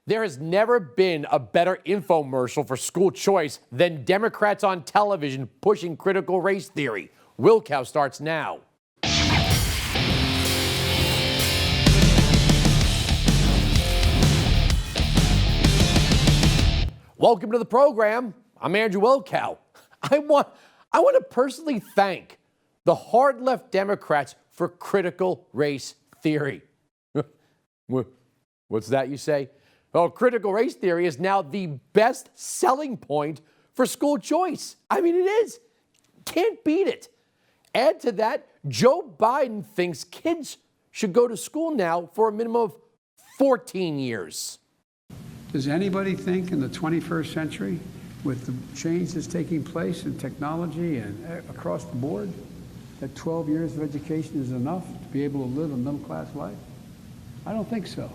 There has never been a better infomercial for school choice than Democrats on television pushing critical race theory. Wilkow starts now. Welcome to the program. I'm Andrew Wilkow. I want to personally thank the hard left Democrats for critical race theory. What's that you say? Well, critical race theory is now the best selling point for school choice. I mean, it is. Can't beat it. Add to that, Joe Biden thinks kids should go to school now for a minimum of 14 years. Does anybody think in the 21st century, with the change that's taking place in technology and across the board, that 12 years of education is enough to be able to live a middle-class life? I don't think so.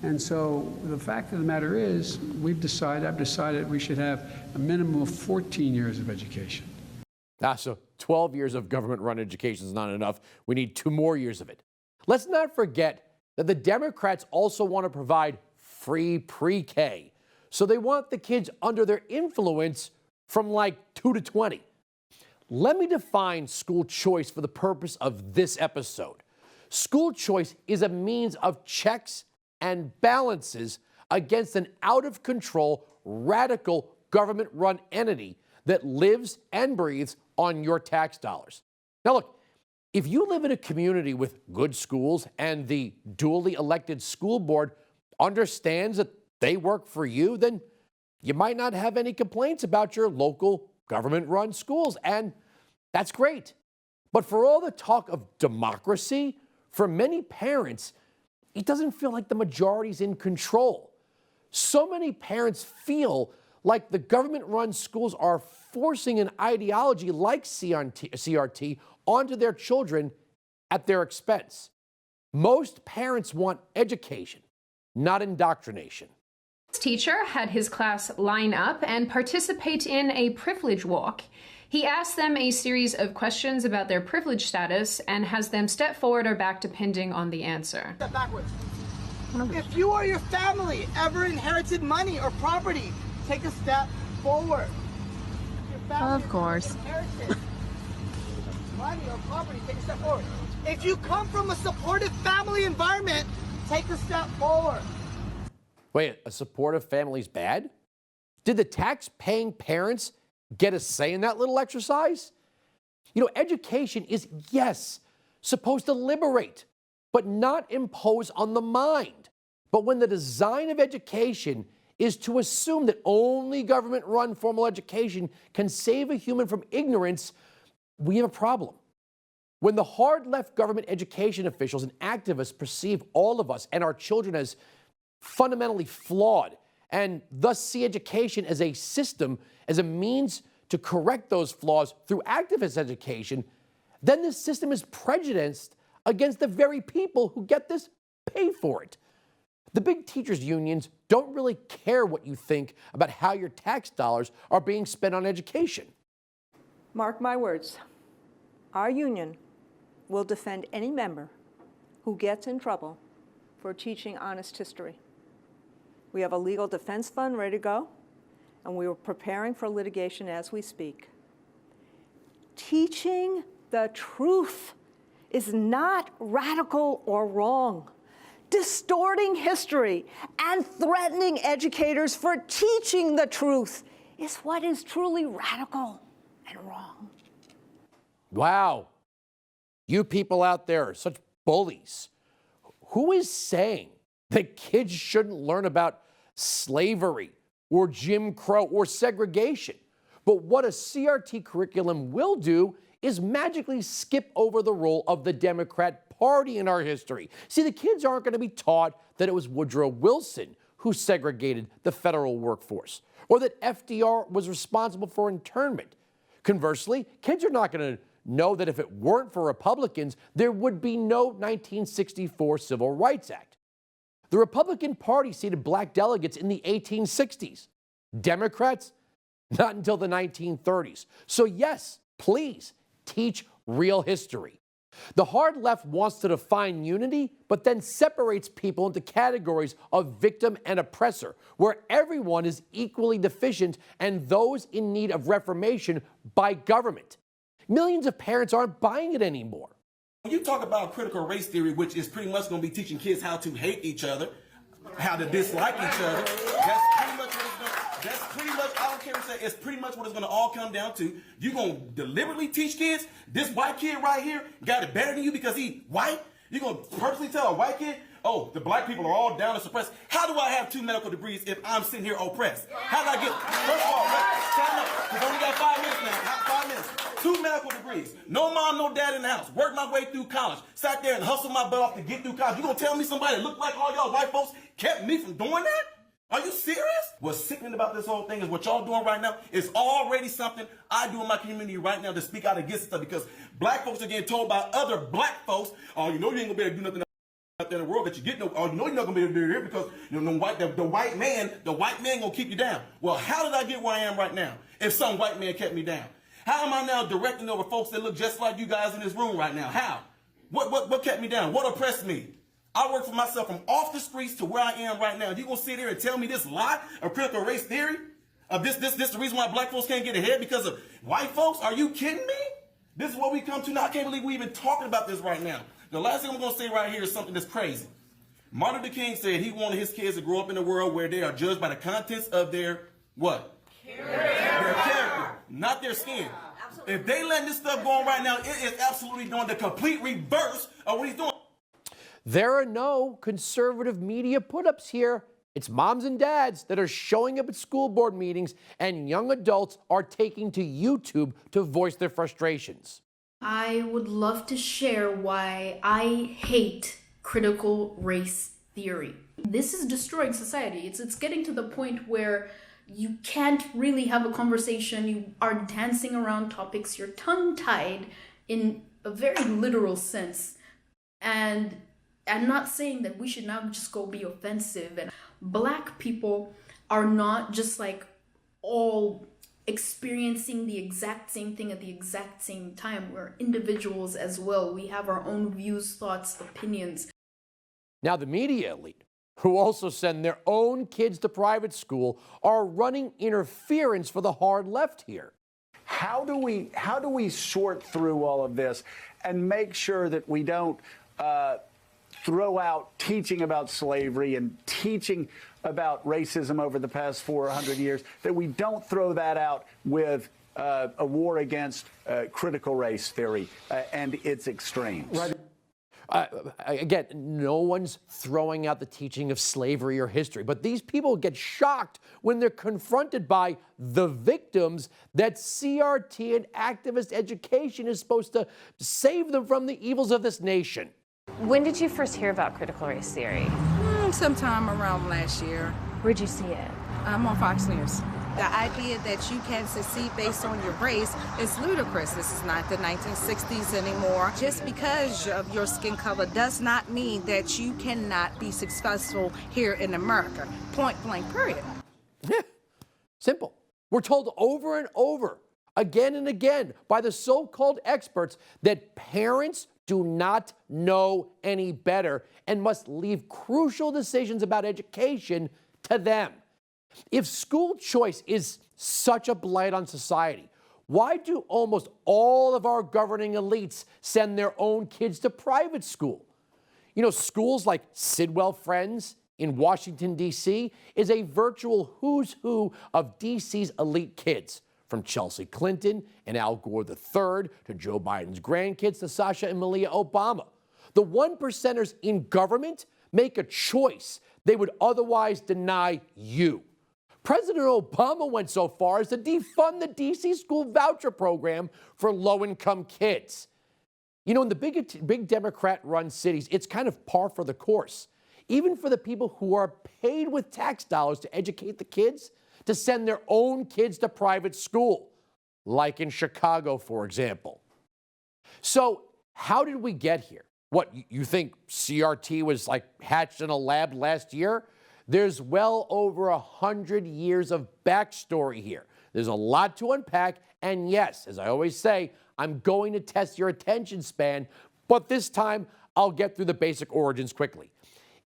And so the fact of the matter is, I've decided we should have a minimum of 14 years of education. So 12 years of government-run education is not enough. We need 2 more years of it. Let's not forget that the Democrats also want to provide free pre-K. So they want the kids under their influence from like 2 to 20. Let me define school choice for the purpose of this episode. School choice is a means of checks and balances against an out-of-control, radical government-run entity that lives and breathes on your tax dollars. Now look, if you live in a community with good schools and the duly elected school board understands that they work for you, then you might not have any complaints about your local government-run schools, and that's great. But for all the talk of democracy, for many parents, it doesn't feel like the majority's in control. So many parents feel like the government-run schools are forcing an ideology like CRT onto their children at their expense. Most parents want education, not indoctrination. This teacher had his class line up and participate in a privilege walk. He asked them a series of questions about their privilege status and has them step forward or back depending on the answer. Step backwards. If you or your family ever inherited money or property, take a step forward. If your family of course. Inherited money or property, take a step forward. If you come from a supportive family environment, take a step forward. Wait, a supportive family's bad? Did the tax-paying parents get a say in that little exercise? You know, education is, yes, supposed to liberate, but not impose on the mind. But when the design of education is to assume that only government-run formal education can save a human from ignorance, we have a problem. When the hard-left government education officials and activists perceive all of us and our children as fundamentally flawed and thus see education as a system, as a means to correct those flaws through activist education, then this system is prejudiced against the very people who get this pay for it. The big teachers' unions don't really care what you think about how your tax dollars are being spent on education. Mark my words, our union will defend any member who gets in trouble for teaching honest history. We have a legal defense fund ready to go, and we are preparing for litigation as we speak. Teaching the truth is not radical or wrong. Distorting history and threatening educators for teaching the truth is what is truly radical and wrong. Wow. You people out there are such bullies. Who is saying that kids shouldn't learn about slavery or Jim Crow or segregation? But what a CRT curriculum will do is magically skip over the role of the Democrat Party in our history. See, the kids aren't going to be taught that it was Woodrow Wilson who segregated the federal workforce, or that FDR was responsible for internment. Conversely, kids are not going to know that if it weren't for Republicans, there would be no 1964 Civil Rights Act. The Republican Party seated black delegates in the 1860s. Democrats, not until the 1930s. So yes, please teach real history. The hard left wants to define unity, but then separates people into categories of victim and oppressor, where everyone is equally deficient and those in need of reformation by government. Millions of parents aren't buying it anymore. When you talk about critical race theory, which is pretty much going to be teaching kids how to hate each other, how to dislike each other, I don't care what you say, it's pretty much what it's going to all come down to. You're going to deliberately teach kids, this white kid right here got it better than you because he white? You're going to purposely tell a white kid, oh, the black people are all down and suppressed. How do I have 2 medical degrees if I'm sitting here oppressed? How did I get, first of all, stand up, because I only got 5 minutes now, 5 minutes. 2 medical degrees, no mom, no dad in the house, worked my way through college, sat there and hustled my butt off to get through college. You gonna tell me somebody that looked like all y'all white folks kept me from doing that? Are you serious? What's sickening about this whole thing is what y'all doing right now is already something I do in my community right now to speak out against stuff, because black folks are getting told by other black folks, oh, you know you ain't gonna be able to do nothing out there in the world that you get no, oh, you know you're not gonna be able to do it here because you know the white man gonna keep you down. Well, how did I get where I am right now if some white man kept me down? How am I now directing over folks that look just like you guys in this room right now? How? What kept me down? What oppressed me? I work for myself from off the streets to where I am right now. You gonna sit here and tell me this lie of critical race theory? Of this the reason why black folks can't get ahead because of white folks? Are you kidding me? This is what we come to now. I can't believe we even talking about this right now. The last thing I'm gonna say right here is something that's crazy. Martin Luther King said he wanted his kids to grow up in a world where they are judged by the contents of their what? Their character, not their skin. If they let this stuff go on right now, it is absolutely doing the complete reverse of what he's doing. There are no conservative media put-ups here. It's moms and dads that are showing up at school board meetings, and young adults are taking to YouTube to voice their frustrations. I would love to share why I hate critical race theory. This is destroying society. It's getting to the point where you can't really have a conversation. You are dancing around topics. You're tongue-tied in a very literal sense. And I'm not saying that we should now just go be offensive. And black people are not just like all experiencing the exact same thing at the exact same time. We're individuals as well. We have our own views, thoughts, opinions. Now, the media elite, who also send their own kids to private school, are running interference for the hard left here. How do we sort through all of this and make sure that we don't throw out teaching about slavery and teaching about racism over the past 400 years, that we don't throw that out with a war against critical race theory and its extremes? Right. Again, no one's throwing out the teaching of slavery or history, but these people get shocked when they're confronted by the victims that CRT and activist education is supposed to save them from the evils of this nation. When did you first hear about critical race theory? Sometime around last year. Where'd you see it? I'm on Fox News. The idea that you can succeed based on your race is ludicrous. This is not the 1960s anymore. Just because of your skin color does not mean that you cannot be successful here in America. Point blank, period. Yeah, simple. We're told over and over, again and again, by the so-called experts that parents do not know any better and must leave crucial decisions about education to them. If school choice is such a blight on society, why do almost all of our governing elites send their own kids to private school? You know, schools like Sidwell Friends in Washington, D.C. is a virtual who's who of D.C.'s elite kids, from Chelsea Clinton and Al Gore III to Joe Biden's grandkids to Sasha and Malia Obama. The one percenters in government make a choice they would otherwise deny you. President Obama went so far as to defund the D.C. school voucher program for low-income kids. You know, in the big Democrat-run cities, it's kind of par for the course, even for the people who are paid with tax dollars to educate the kids, to send their own kids to private school, like in Chicago, for example. So how did we get here? What, you think CRT was like hatched in a lab last year? There's well over 100 years of backstory here. There's a lot to unpack, and yes, as I always say, I'm going to test your attention span, But this time, I'll get through the basic origins quickly.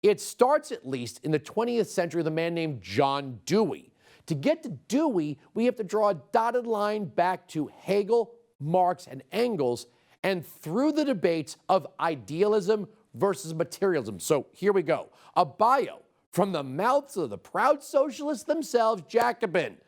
It starts, at least, in the 20th century with a man named John Dewey. To get to Dewey, we have to draw a dotted line back to Hegel, Marx, and Engels, and through the debates of idealism versus materialism. So here we go. A bio from the mouths of the proud socialists themselves, Jacobin.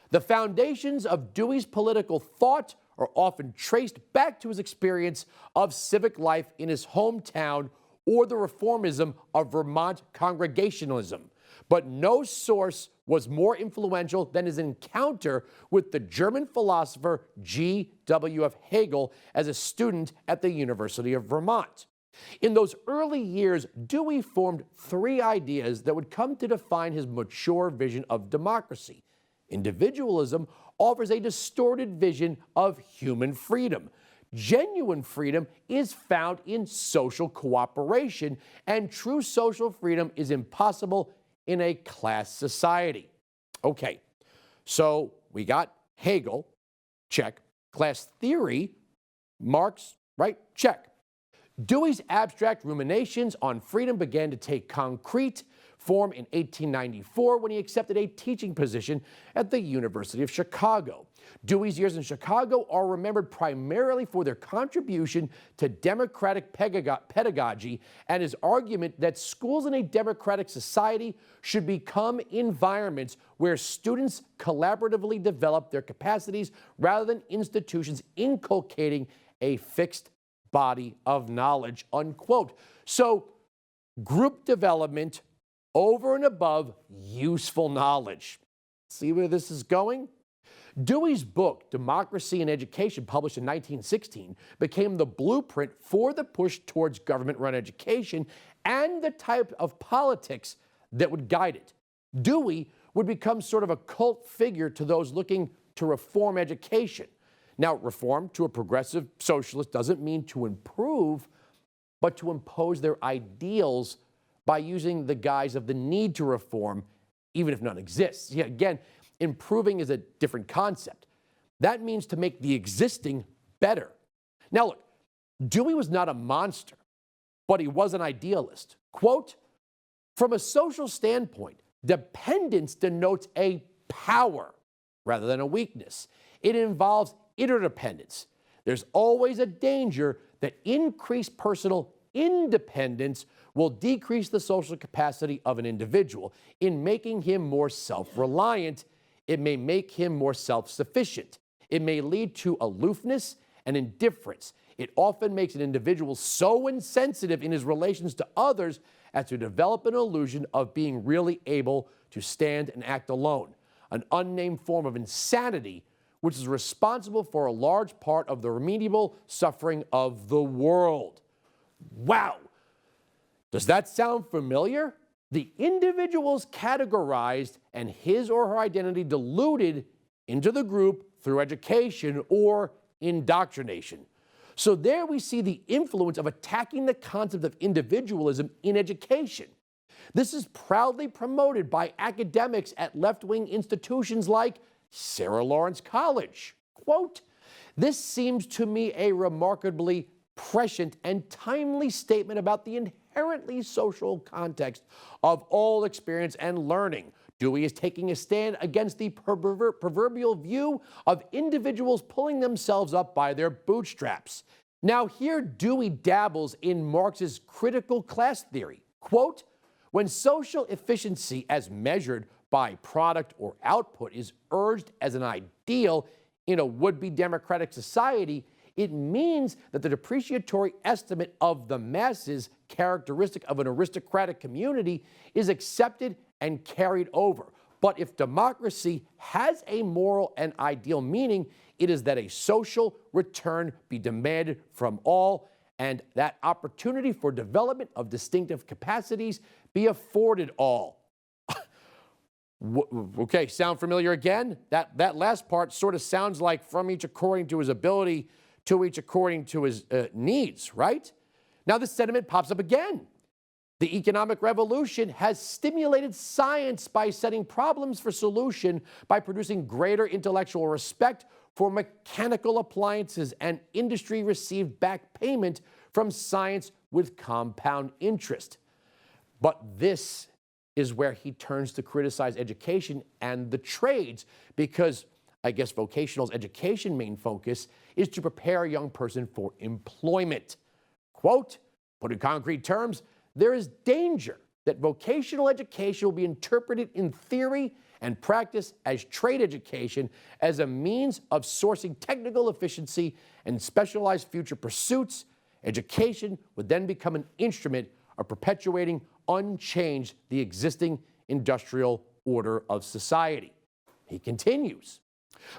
The foundations of Dewey's political thought are often traced back to his experience of civic life in his hometown or the reformism of Vermont Congregationalism. But no source was more influential than his encounter with the German philosopher G.W.F. Hegel as a student at the University of Vermont. In those early years, Dewey formed three ideas that would come to define his mature vision of democracy. Individualism offers a distorted vision of human freedom. Genuine freedom is found in social cooperation, and true social freedom is impossible in a class society. Okay, so we got Hegel, check. Class theory, Marx, right? Check. Dewey's abstract ruminations on freedom began to take concrete form in 1894 when he accepted a teaching position at the University of Chicago. Dewey's years in Chicago are remembered primarily for their contribution to democratic pedagogy and his argument that schools in a democratic society should become environments where students collaboratively develop their capacities rather than institutions inculcating a fixed body of knowledge, unquote. So, group development over and above useful knowledge. See where this is going? Dewey's book, Democracy and Education, published in 1916, became the blueprint for the push towards government-run education and the type of politics that would guide it. Dewey would become sort of a cult figure to those looking to reform education. Now, reform to a progressive socialist doesn't mean to improve, but to impose their ideals by using the guise of the need to reform, even if none exists. Yeah, again, improving is a different concept. That means to make the existing better. Now look, Dewey was not a monster, but he was an idealist. Quote, from a social standpoint, dependence denotes a power rather than a weakness. It involves interdependence. There's always a danger that increased personal independence will decrease the social capacity of an individual. In making him more self-reliant, it may make him more self-sufficient. It may lead to aloofness and indifference. It often makes an individual so insensitive in his relations to others as to develop an illusion of being really able to stand and act alone, an unnamed form of insanity which is responsible for a large part of the remediable suffering of the world. Wow! Does that sound familiar? The individual's categorized and his or her identity diluted into the group through education or indoctrination. So there we see the influence of attacking the concept of individualism in education. This is proudly promoted by academics at left-wing institutions like Sarah Lawrence College. Quote, this seems to me a remarkably prescient and timely statement about the inherently social context of all experience and learning. Dewey is taking a stand against the proverbial view of individuals pulling themselves up by their bootstraps. Now here Dewey dabbles in Marx's critical class theory. Quote, when social efficiency as measured by product or output is urged as an ideal in a would-be democratic society, it means that the depreciatory estimate of the masses characteristic of an aristocratic community is accepted and carried over. But if democracy has a moral and ideal meaning, it is that a social return be demanded from all and that opportunity for development of distinctive capacities be afforded all. Okay, sound familiar again? That last part sort of sounds like from each according to his ability, to each according to his needs, right? Now this sentiment pops up again. The economic revolution has stimulated science by setting problems for solution, by producing greater intellectual respect for mechanical appliances, and industry received back payment from science with compound interest. But this is where he turns to criticize education and the trades, because I guess vocational education main focus is to prepare a young person for employment. Quote, put in concrete terms, there is danger that vocational education will be interpreted in theory and practice as trade education as a means of sourcing technical efficiency and specialized future pursuits. Education would then become an instrument of perpetuating unchanged the existing industrial order of society. He continues.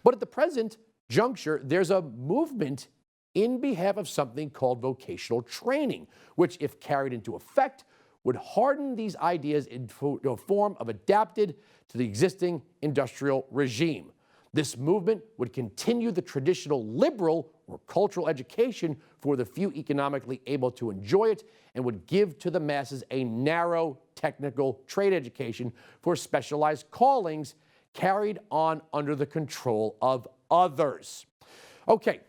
But at the present juncture, there's a movement in behalf of something called vocational training, which, if carried into effect, would harden these ideas into a form of adapted to the existing industrial regime. This movement would continue the traditional liberal or cultural education for the few economically able to enjoy it, and would give to the masses a narrow technical trade education for specialized callings carried on under the control of others. Okay,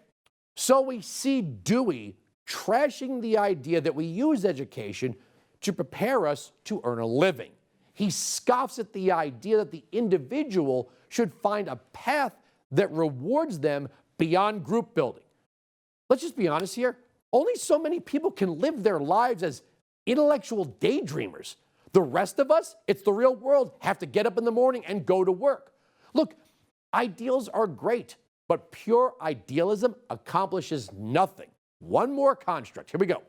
so we see Dewey trashing the idea that we use education to prepare us to earn a living. He scoffs at the idea that the individual should find a path that rewards them beyond group building. Let's just be honest here. Only so many people can live their lives as intellectual daydreamers. The rest of us, it's the real world, have to get up in the morning and go to work. Look, ideals are great, but pure idealism accomplishes nothing. One more construct. Here we go.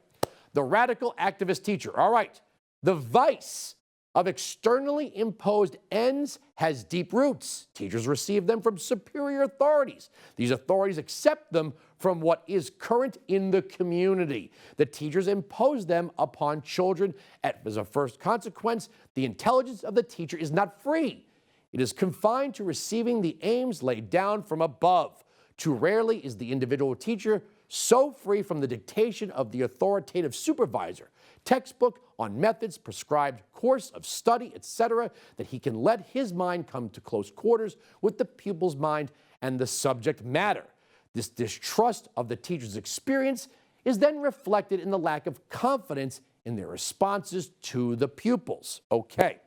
The radical activist teacher. All right. The vice of externally imposed ends has deep roots. Teachers receive them from superior authorities. These authorities accept them from what is current in the community. The teachers impose them upon children. As a first consequence, the intelligence of the teacher is not free. It is confined to receiving the aims laid down from above. Too rarely is the individual teacher so free from the dictation of the authoritative supervisor, textbook on methods, prescribed course of study, etc., that he can let his mind come to close quarters with the pupil's mind and the subject matter. This distrust of the teacher's experience is then reflected in the lack of confidence in their responses to the pupils. Okay.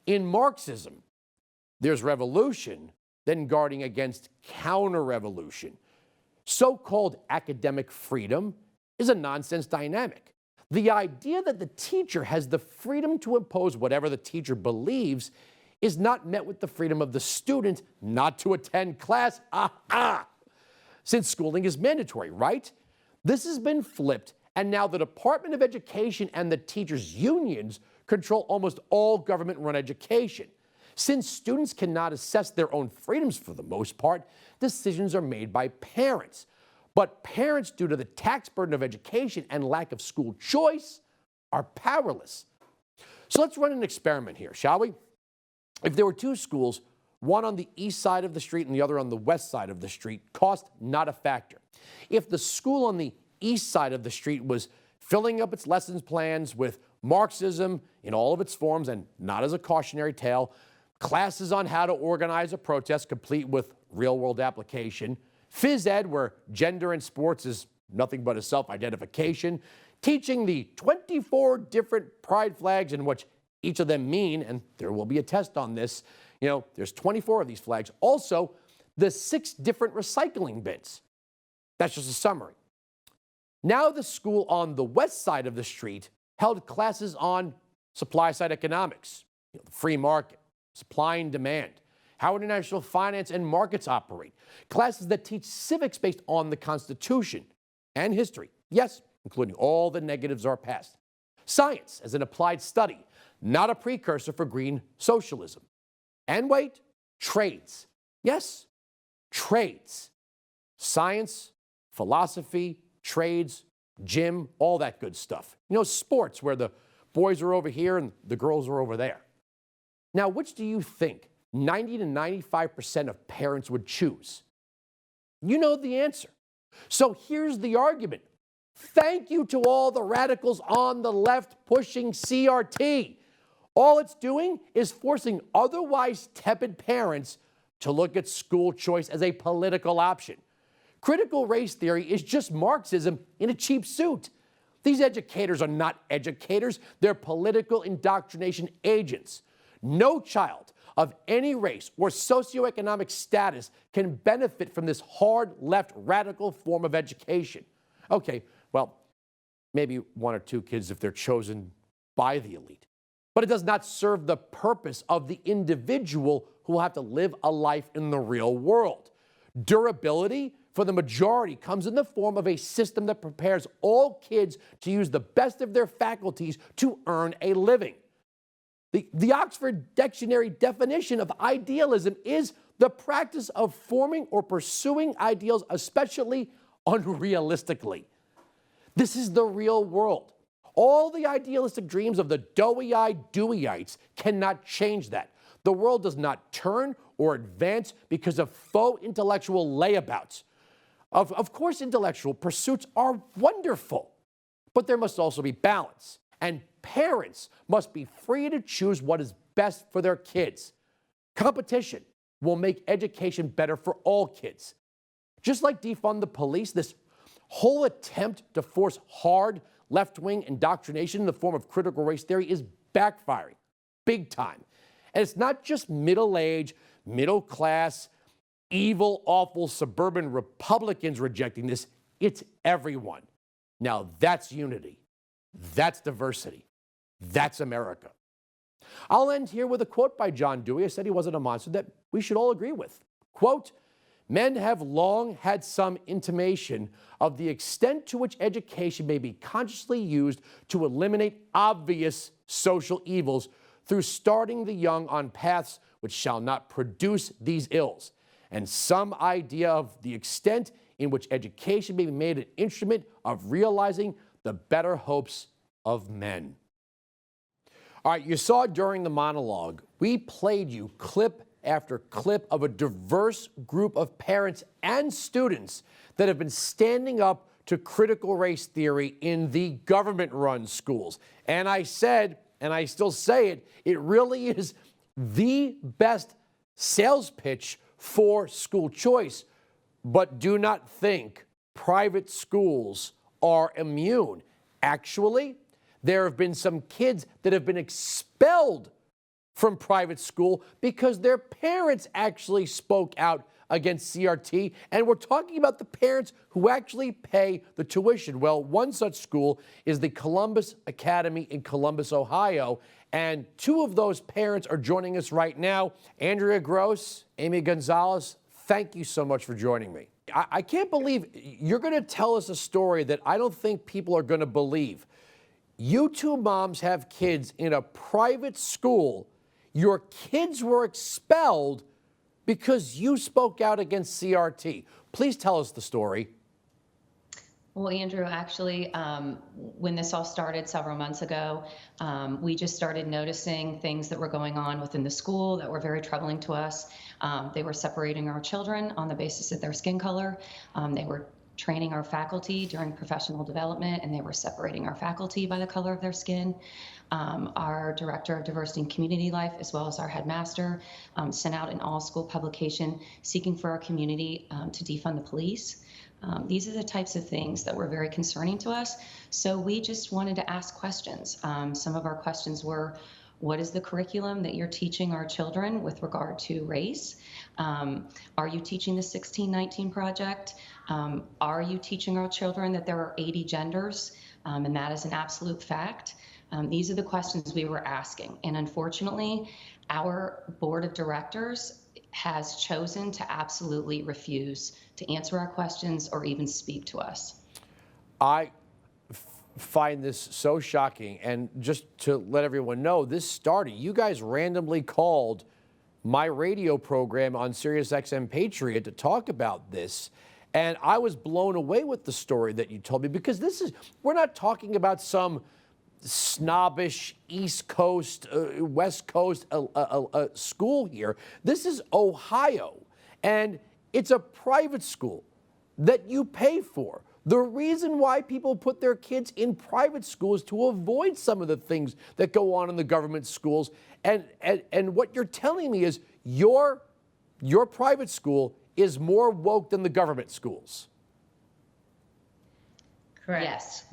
In Marxism, there's revolution, then guarding against counter-revolution. So-called academic freedom is a nonsense dynamic. The idea that the teacher has the freedom to impose whatever the teacher believes is not met with the freedom of the student not to attend class. Since schooling is mandatory, right? This has been flipped, and now the Department of Education and the teachers' unions control almost all government-run education. Since students cannot assess their own freedoms for the most part, decisions are made by parents. But parents, due to the tax burden of education and lack of school choice, are powerless. So let's run an experiment here, shall we? If there were two schools, one on the east side of the street and the other on the west side of the street, cost not a factor. If the school on the east side of the street was filling up its lessons plans with Marxism in all of its forms and not as a cautionary tale, classes on how to organize a protest complete with real-world application, phys ed where gender and sports is nothing but a self-identification, teaching the 24 different pride flags and what each of them mean, and there will be a test on this. You know, there's 24 of these flags. Also, the 6 different recycling bins. That's just a summary. Now the school on the west side of the street held classes on supply-side economics, the free market, supply and demand, how international finance and markets operate, classes that teach civics based on the Constitution and history, yes, including all the negatives of our past. Science as an applied study, not a precursor for green socialism. And wait, trades. Yes, trades. Science, philosophy, trades, gym, all that good stuff. You know, sports where the boys are over here and the girls are over there. Now, which do you think 90 to 95% of parents would choose? You know the answer. So here's the argument. Thank you to all the radicals on the left pushing CRT. All it's doing is forcing otherwise tepid parents to look at school choice as a political option. Critical race theory is just Marxism in a cheap suit. These educators are not educators. They're political indoctrination agents. No child of any race or socioeconomic status can benefit from this hard left radical form of education. Okay, well, maybe one or two kids if they're chosen by the elite. But it does not serve the purpose of the individual who will have to live a life in the real world. Durability for the majority comes in the form of a system that prepares all kids to use the best of their faculties to earn a living. The Oxford Dictionary definition of idealism is the practice of forming or pursuing ideals, especially unrealistically. This is the real world. All the idealistic dreams of the doughy-eyed Deweyites cannot change that. The world does not turn or advance because of faux intellectual layabouts. Of course, intellectual pursuits are wonderful, but there must also be balance. And parents must be free to choose what is best for their kids. Competition will make education better for all kids. Just like defund the police, this whole attempt to force hard left-wing indoctrination in the form of critical race theory is backfiring big time. And it's not just middle-aged, middle-class, evil, awful suburban Republicans rejecting this. It's everyone. Now that's unity. That's diversity. That's America. I'll end here with a quote by John Dewey. I said he wasn't a monster that we should all agree with. Quote, "Men have long had some intimation of the extent to which education may be consciously used to eliminate obvious social evils through starting the young on paths which shall not produce these ills, and some idea of the extent in which education may be made an instrument of realizing the better hopes of men." All right, you saw during the monologue, we played you clip after clip of a diverse group of parents and students that have been standing up to critical race theory in the government-run schools. And I said, and I still say it, it really is the best sales pitch for school choice. But do not think private schools are immune. Actually, there have been some kids that have been expelled from private school because their parents actually spoke out against CRT, and we're talking about the parents who actually pay the tuition. Well, one such school is the Columbus Academy in Columbus, Ohio, and two of those parents are joining us right now. Andrea Gross, Amy Gonzalez, thank you so much for joining me. I can't believe you're going to tell us a story that I don't think people are going to believe. You two moms have kids in a private school. Your kids were expelled because you spoke out against CRT. Please tell us the story. Well, Andrew, actually, when this all started several months ago, we just started noticing things that were going on within the school that were very troubling to us. They were separating our children on the basis of their skin color. They were training our faculty during professional development, and they were separating our faculty by the color of their skin. Our director of diversity and community life, as well as our headmaster, sent out an all-school publication seeking for our community to defund the police. These are the types of things that were very concerning to us. So we just wanted to ask questions. Some of our questions were, what is the curriculum that you're teaching our children with regard to race? Are you teaching the 1619 Project? Are you teaching our children that there are 80 genders? And that is an absolute fact. These are the questions we were asking. And unfortunately, our board of directors has chosen to absolutely refuse to answer our questions or even speak to us. I find this so shocking. And just to let everyone know, this started, you guys randomly called my radio program on SiriusXM Patriot to talk about this. And I was blown away with the story that you told me, because we're not talking about some snobbish East Coast, West Coast school here. This is Ohio, and it's a private school that you pay for. The reason why people put their kids in private schools to avoid some of the things that go on in the government schools. And what you're telling me is your private school is more woke than the government schools. Correct. Yes.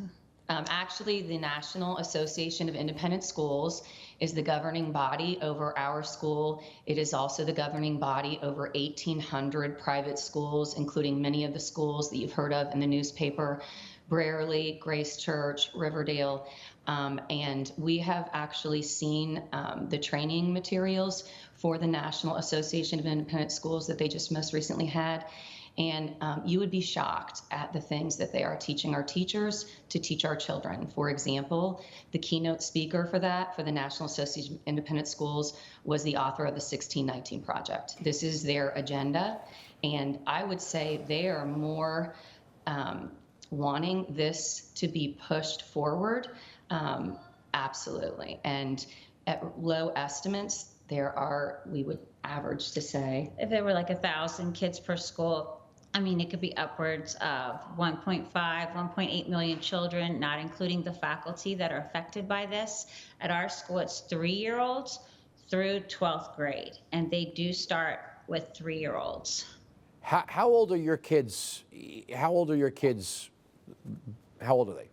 Actually, the National Association of Independent Schools is the governing body over our school. It is also the governing body over 1,800 private schools, including many of the schools that you've heard of in the newspaper, Brierley, Grace Church, Riverdale. And we have actually seen the training materials for the National Association of Independent Schools that they just most recently had. And you would be shocked at the things that they are teaching our teachers to teach our children. For example, the keynote speaker for that, for the National Association of Independent Schools, was the author of the 1619 Project. This is their agenda. And I would say they are more wanting this to be pushed forward. Absolutely. And at low estimates, there are, we would average to say, if there were like 1,000 kids per school, I mean, it could be upwards of 1.5, 1.8 million children, not including the faculty that are affected by this. At our school, it's 3-year-olds through 12th grade, and they do start with 3-year-olds. How old are your kids? How old are your kids? How old are they?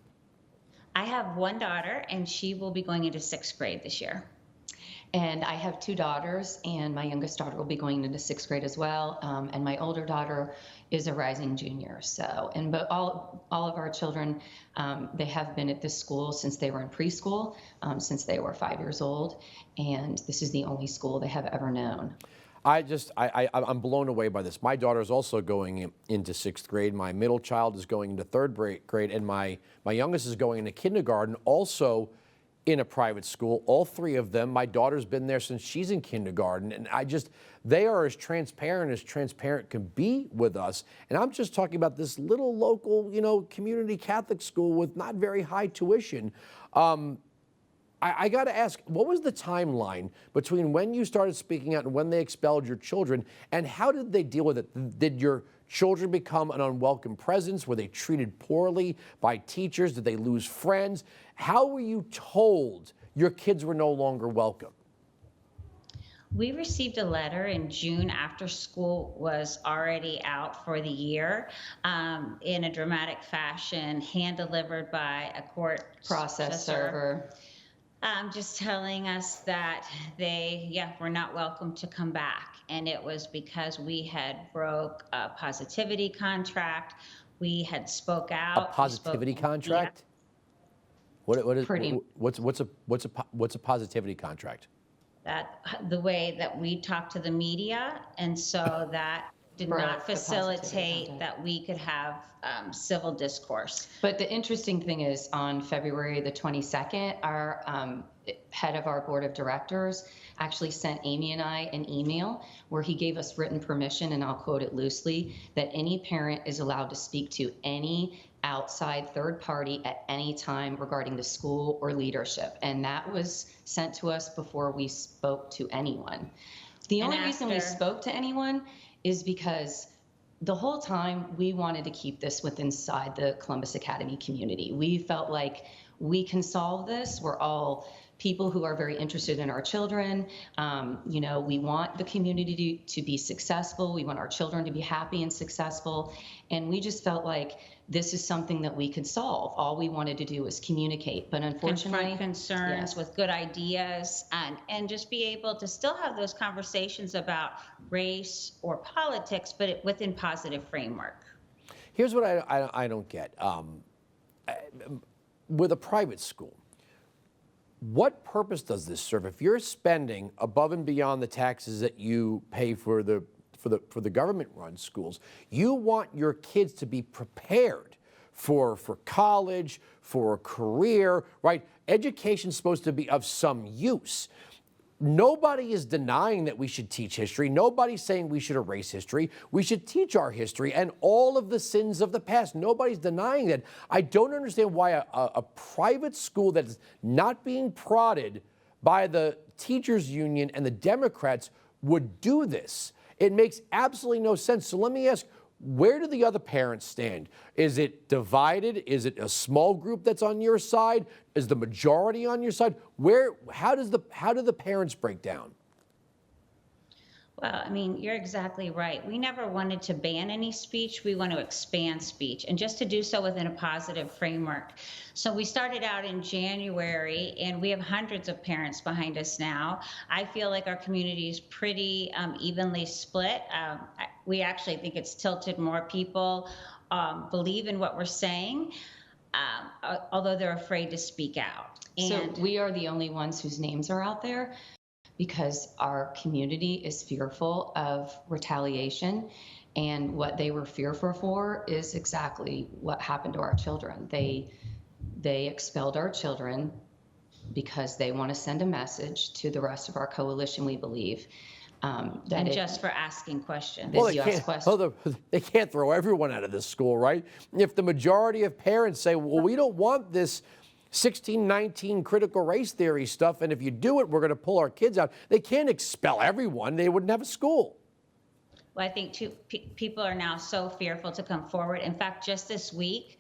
I have one daughter, and she will be going into 6th grade this year. And I have 2 daughters, and my youngest daughter will be going into 6th grade as well. And my older daughter is a rising junior. So, and but all of our children, they have been at this school since they were in preschool, since they were 5 years old. And this is the only school they have ever known. I'm blown away by this. My daughter is also going into 6th grade. My middle child is going into 3rd grade, and my youngest is going into kindergarten, also in a private school. All 3 of them. My daughter's been there since she's in kindergarten, and they are as transparent can be with us. And I'm just talking about this little local, community Catholic school with not very high tuition. I got to ask, what was the timeline between when you started speaking out and when they expelled your children, and how did they deal with it? Did your children become an unwelcome presence? Were they treated poorly by teachers? Did they lose friends? How were you told your kids were no longer welcome? We received a letter in June after school was already out for the year, in a dramatic fashion, hand-delivered by a court process server. Just telling us that they were not welcome to come back. And it was because we had broke a positivity contract. We had spoke out. A positivity contract? Yeah. What's a positivity contract? That the way that we talk to the media, and so that did not facilitate that we could have civil discourse. But the interesting thing is, on February the 22nd, our head of our board of directors actually sent Amy and I an email where he gave us written permission, and I'll quote it loosely, that any parent is allowed to speak to any outside third party at any time regarding the school or leadership. And that was sent to us before we spoke to anyone. The only reason we spoke to anyone is because the whole time we wanted to keep this inside the Columbus Academy community. We felt like we can solve this. We're all people who are very interested in our children. We want the community to be successful. We want our children to be happy and successful. And we just felt like this is something that we could solve. All we wanted to do was communicate. But unfortunately, confront concerns with good ideas, and just be able to still have those conversations about race or politics, but within positive framework. Here's what I don't get. With a private school, what purpose does this serve? If you're spending above and beyond the taxes that you pay for the government-run schools, you want your kids to be prepared for college, for a career, right? Education's supposed to be of some use. Nobody is denying that we should teach history. Nobody's saying we should erase history. We should teach our history and all of the sins of the past. Nobody's denying that. I don't understand why a private school that is not being prodded by the teachers union and the Democrats would do this. It makes absolutely no sense. So let me ask, where do the other parents stand? Is it divided? Is it a small group that's on your side? Is the majority on your side? How do the parents break down? Well, I mean, you're exactly right. We never wanted to ban any speech. We want to expand speech, and just to do so within a positive framework. So we started out in January, and we have hundreds of parents behind us now. I feel like our community is pretty evenly split. We actually think it's tilted more people believe in what we're saying, although they're afraid to speak out. So we are the only ones whose names are out there, because our community is fearful of retaliation. And what they were fearful for is exactly what happened to our children. They expelled our children because they want to send a message to the rest of our coalition, we believe. And just for asking questions. Well, they can't throw everyone out of this school, right? If the majority of parents say, well, we don't want this 1619 critical race theory stuff, and if you do it, we're going to pull our kids out. They can't expel everyone. They wouldn't have a school. Well, I think people are now so fearful to come forward. In fact, just this week,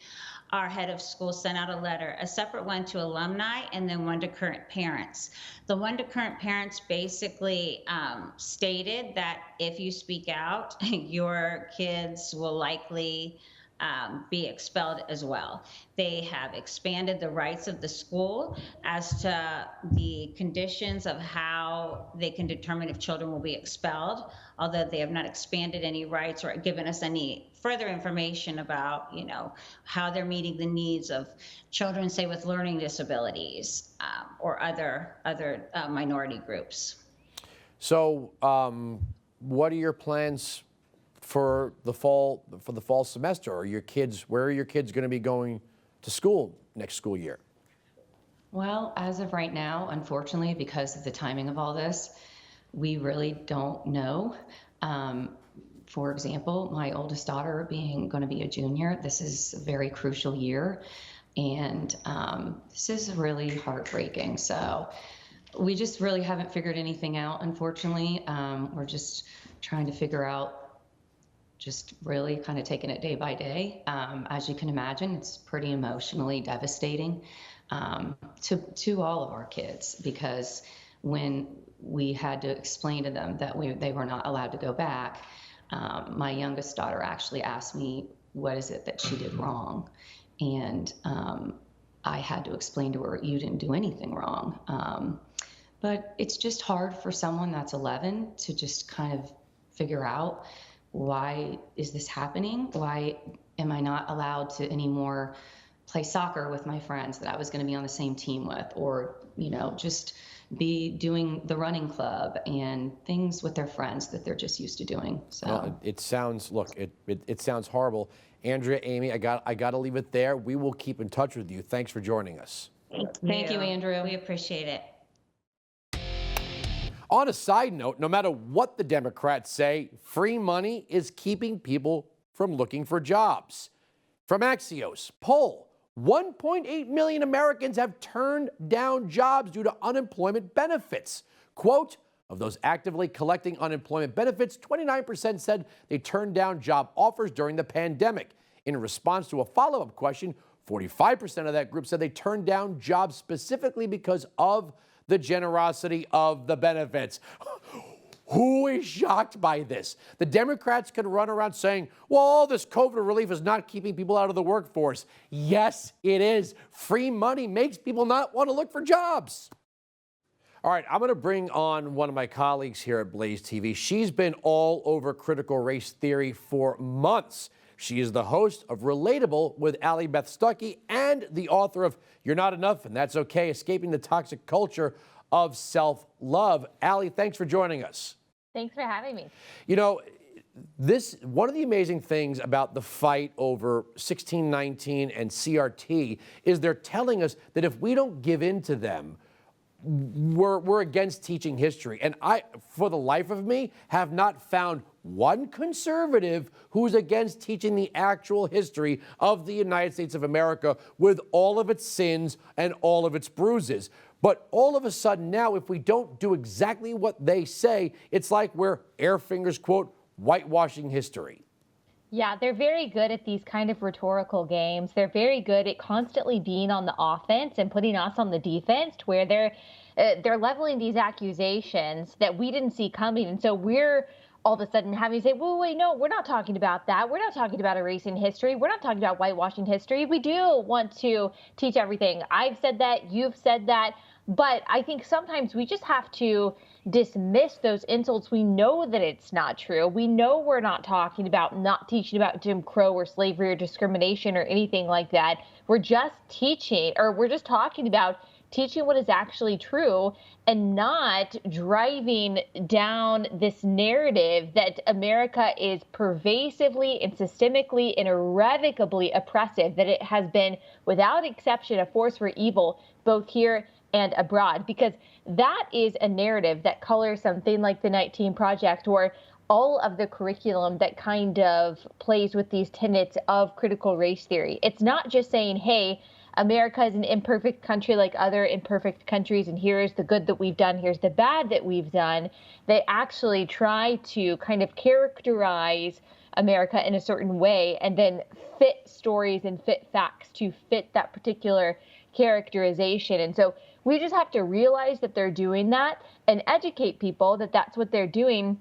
our head of school sent out a letter, a separate one to alumni and then one to current parents. The one to current parents basically stated that if you speak out, your kids will likely be expelled as well. They have expanded the rights of the school as to the conditions of how they can determine if children will be expelled, although they have not expanded any rights or given us any further information about, how they're meeting the needs of children, say, with learning disabilities or other minority groups. So what are your plans for the fall semester? Where are your kids going to be going to school next school year? Well, as of right now, unfortunately, because of the timing of all this, we really don't know. For example, my oldest daughter going to be a junior, this is a very crucial year, and this is really heartbreaking. So we just really haven't figured anything out, unfortunately. We're just trying to figure out, just really kind of taking it day by day. As you can imagine, it's pretty emotionally devastating to all of our kids, because when we had to explain to them that they were not allowed to go back, my youngest daughter actually asked me, what is it that she did wrong? And I had to explain to her, you didn't do anything wrong. But it's just hard for someone that's 11 to just kind of figure out, why is this happening? Why am I not allowed to anymore play soccer with my friends that I was going to be on the same team with, or, just be doing the running club and things with their friends that they're just used to doing. So well, it sounds horrible. Andrea, Amy, I got to leave it there. We will keep in touch with you. Thanks for joining us. Thank you, Andrew. We appreciate it. On a side note, no matter what the Democrats say, free money is keeping people from looking for jobs. From Axios, poll, 1.8 million Americans have turned down jobs due to unemployment benefits. Quote, of those actively collecting unemployment benefits, 29% said they turned down job offers during the pandemic. In response to a follow-up question, 45% of that group said they turned down jobs specifically because of the generosity of the benefits. Who is shocked by this? The Democrats can run around saying, well, all this COVID relief is not keeping people out of the workforce. Yes, it is. Free money makes people not want to look for jobs. All right, I'm going to bring on one of my colleagues here at BlazeTV. She's been all over critical race theory for months. She is the host of Relatable with Allie Beth Stuckey and the author of You're Not Enough and That's Okay, Escaping the Toxic Culture of Self-Love. Allie, thanks for joining us. Thanks for having me. One of the amazing things about the fight over 1619 and CRT is they're telling us that if we don't give in to them, we're against teaching history. And I, for the life of me, have not found one conservative who's against teaching the actual history of the United States of America with all of its sins and all of its bruises. But all of a sudden now, if we don't do exactly what they say, it's like we're, air fingers, quote, whitewashing history. Yeah, they're very good at these kind of rhetorical games. They're very good at constantly being on the offense and putting us on the defense, to where they're leveling these accusations that we didn't see coming, and so we're all of a sudden having to say, "Well, wait, no, we're not talking about that. We're not talking about erasing history. We're not talking about whitewashing history. We do want to teach everything. I've said that. You've said that." But I think sometimes we just have to dismiss those insults. We know that it's not true. We know we're not talking about, not teaching about Jim Crow or slavery or discrimination or anything like that. We're just teaching, or we're just talking about teaching what is actually true, and not driving down this narrative that America is pervasively and systemically and irrevocably oppressive, that it has been without exception a force for evil, both here and abroad, because that is a narrative that colors something like the 19 Project, or all of the curriculum that kind of plays with these tenets of critical race theory. It's not just saying, hey, America is an imperfect country like other imperfect countries, and here's the good that we've done, here's the bad that we've done. They actually try to kind of characterize America in a certain way and then fit stories and fit facts to fit that particular characterization. And so we just have to realize that they're doing that and educate people that that's what they're doing.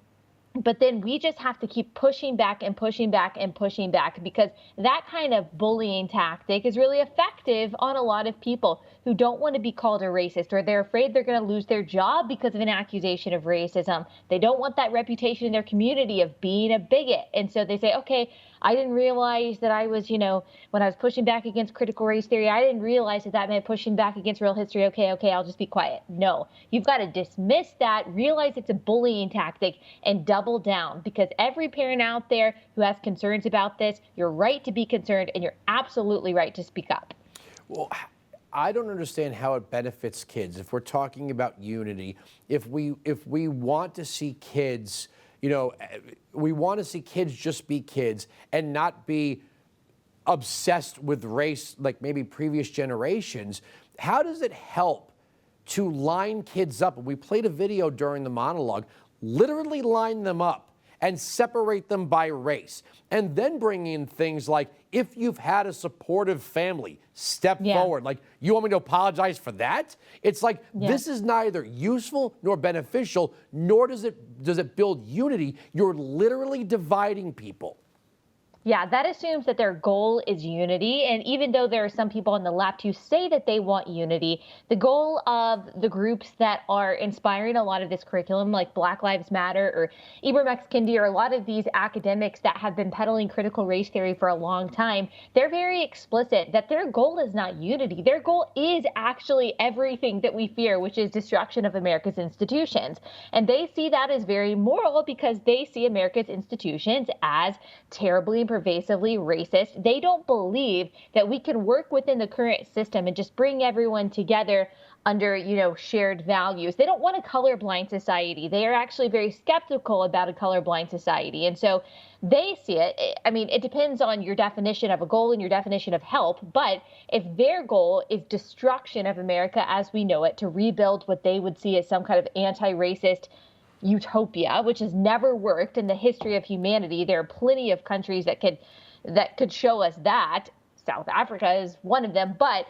But then we just have to keep pushing back and pushing back and pushing back, because that kind of bullying tactic is really effective on a lot of people who don't want to be called a racist, or they're afraid they're going to lose their job because of an accusation of racism. They don't want that reputation in their community of being a bigot. And so they say, okay, I didn't realize that I was, when I was pushing back against critical race theory, I didn't realize that that meant pushing back against real history. Okay, I'll just be quiet. No, you've got to dismiss that, realize it's a bullying tactic, and double down, because every parent out there who has concerns about this, you're right to be concerned, and you're absolutely right to speak up. Well, I don't understand how it benefits kids. If we're talking about unity, if we want to see kids, we want to see kids just be kids and not be obsessed with race like maybe previous generations. How does it help to line kids up? We played a video during the monologue, literally line them up and separate them by race, and then bring in things like, if you've had a supportive family, step forward. Like, you want me to apologize for that? It's like, this is neither useful nor beneficial, nor does it build unity. You're literally dividing people. Yeah, that assumes that their goal is unity. And even though there are some people on the left who say that they want unity, the goal of the groups that are inspiring a lot of this curriculum, like Black Lives Matter or Ibram X. Kendi, or a lot of these academics that have been peddling critical race theory for a long time, they're very explicit that their goal is not unity. Their goal is actually everything that we fear, which is destruction of America's institutions. And they see that as very moral, because they see America's institutions as terribly and pervasively racist. They don't believe that we can work within the current system and just bring everyone together under, shared values. They don't want a colorblind society. They are actually very skeptical about a colorblind society. And so they see it. I mean, it depends on your definition of a goal and your definition of help. But if their goal is destruction of America as we know it, to rebuild what they would see as some kind of anti-racist utopia, which has never worked in the history of humanity. There are plenty of countries that could show us that. South Africa is one of them. But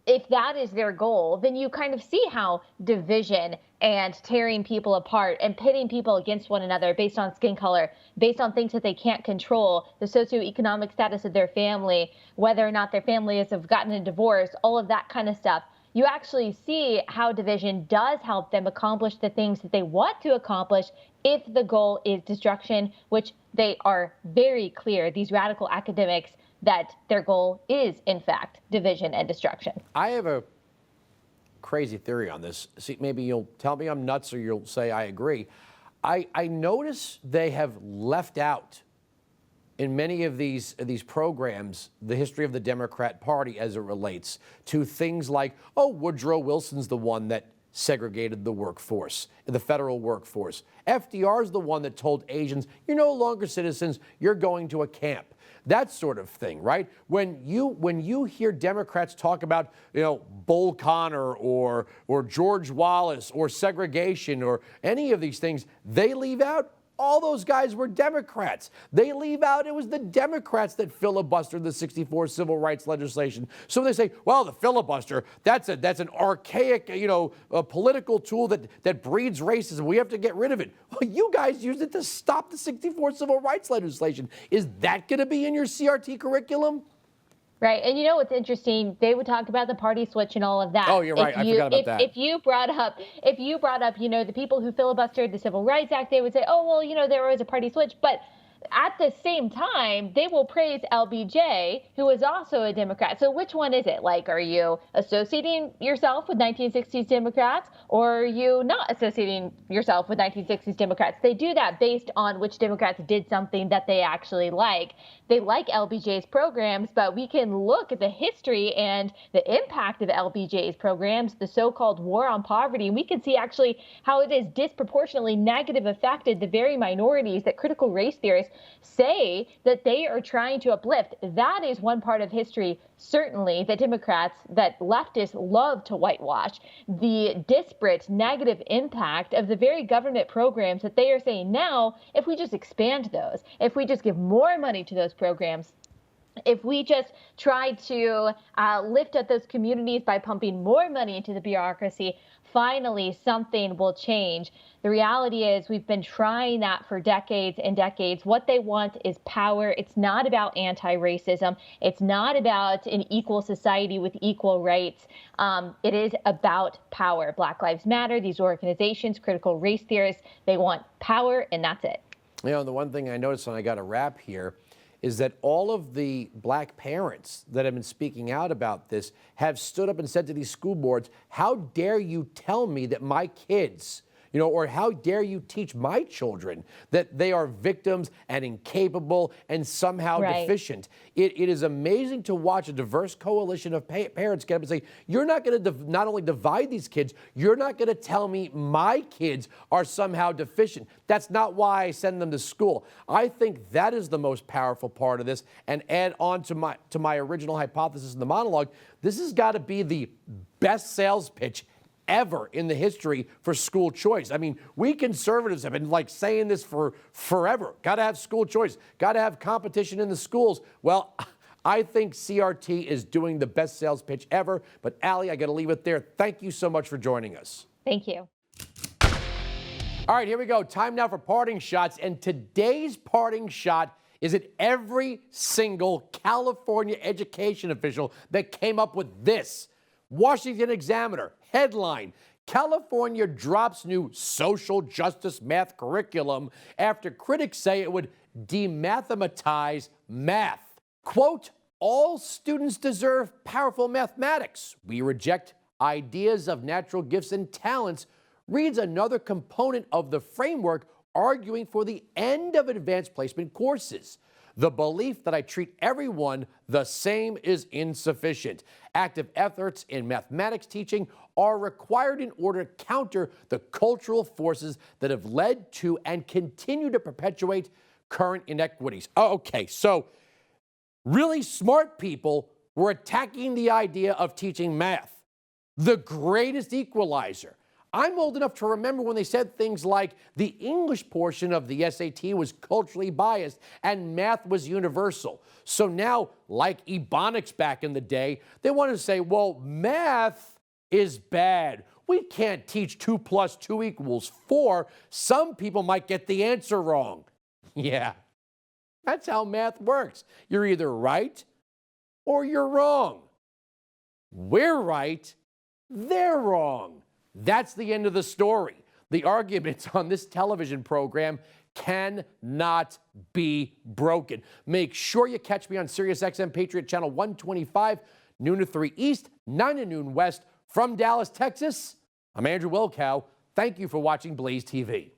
if that is their goal, then you kind of see how division and tearing people apart and pitting people against one another based on skin color, based on things that they can't control, the socioeconomic status of their family, whether or not their families have gotten a divorce, all of that kind of stuff. You actually see how division does help them accomplish the things that they want to accomplish if the goal is destruction, which they are very clear, these radical academics, that their goal is, in fact, division and destruction. I have a crazy theory on this. See, maybe you'll tell me I'm nuts, or you'll say I agree. I notice they have left out in many of these programs the history of the Democrat Party as it relates to things like, oh, Woodrow Wilson's the one that segregated the workforce, the federal workforce. FDR's the one that told Asians, you're no longer citizens, you're going to a camp. That sort of thing, right? When you hear Democrats talk about, Bull Connor or George Wallace or segregation or any of these things, they leave out all those guys were Democrats. They leave out it was the Democrats that filibustered the 64 civil rights legislation. So they say, well, the filibuster, that's an archaic, a political tool that breeds racism. We have to get rid of it. Well, you guys used it to stop the 64 civil rights legislation. Is that going to be in your CRT curriculum? Right. And you know what's interesting? They would talk about the party switch and all of that. Oh, you're right. I forgot about that. If you brought up, the people who filibustered the Civil Rights Act, they would say, oh, well, there was a party switch. But at the same time, they will praise LBJ, who is also a Democrat. So which one is it? Like, are you associating yourself with 1960s Democrats, or are you not associating yourself with 1960s Democrats? They do that based on which Democrats did something that they actually like. They like LBJ's programs, but we can look at the history and the impact of LBJ's programs, the so-called war on poverty, and we can see actually how it has disproportionately negative affected the very minorities that critical race theorists say that they are trying to uplift. That is one part of history, certainly, that Democrats, that leftists love to whitewash. The disparate negative impact of the very government programs that they are saying now, if we just expand those, if we just give more money to those programs, if we just try to lift up those communities by pumping more money into the bureaucracy, finally something will change. The reality is we've been trying that for decades and decades. What they want is power. It's not about anti-racism. It's not about an equal society with equal rights. It is about power. Black Lives Matter, these organizations, critical race theorists, they want power, and that's it. The one thing I noticed when I got a wrap here is that all of the black parents that have been speaking out about this have stood up and said to these school boards, how dare you tell me that my kids, or how dare you teach my children that they are victims and incapable and somehow deficient. It is amazing to watch a diverse coalition of parents get up and say, you're not going to not only divide these kids, you're not going to tell me my kids are somehow deficient. That's not why I send them to school. I think that is the most powerful part of this. And add on to my original hypothesis in the monologue, this has got to be the best sales pitch ever in the history for school choice. I mean, we conservatives have been saying this for forever. Got to have school choice. Got to have competition in the schools. Well, I think CRT is doing the best sales pitch ever. But Allie, I got to leave it there. Thank you so much for joining us. Thank you. All right, here we go. Time now for parting shots. And today's parting shot is that every single California education official that came up with this. Washington Examiner, headline, California drops new social justice math curriculum after critics say it would demathematize math. Quote, all students deserve powerful mathematics. We reject ideas of natural gifts and talents, reads another component of the framework arguing for the end of advanced placement courses. The belief that I treat everyone the same is insufficient. Active efforts in mathematics teaching are required in order to counter the cultural forces that have led to and continue to perpetuate current inequities. Oh, okay, so really smart people were attacking the idea of teaching math, the greatest equalizer. I'm old enough to remember when they said things like the English portion of the SAT was culturally biased and math was universal. So now, like Ebonics back in the day, they want to say, well, math is bad. We can't teach 2 + 2 = 4. Some people might get the answer wrong. Yeah, that's how math works. You're either right or you're wrong. We're right, they're wrong. That's the end of the story. The arguments on this television program cannot be broken. Make sure you catch me on SiriusXM Patriot Channel 125, noon to 3 East, 9 to noon West. From Dallas, Texas, I'm Andrew Wilkow. Thank you for watching Blaze TV.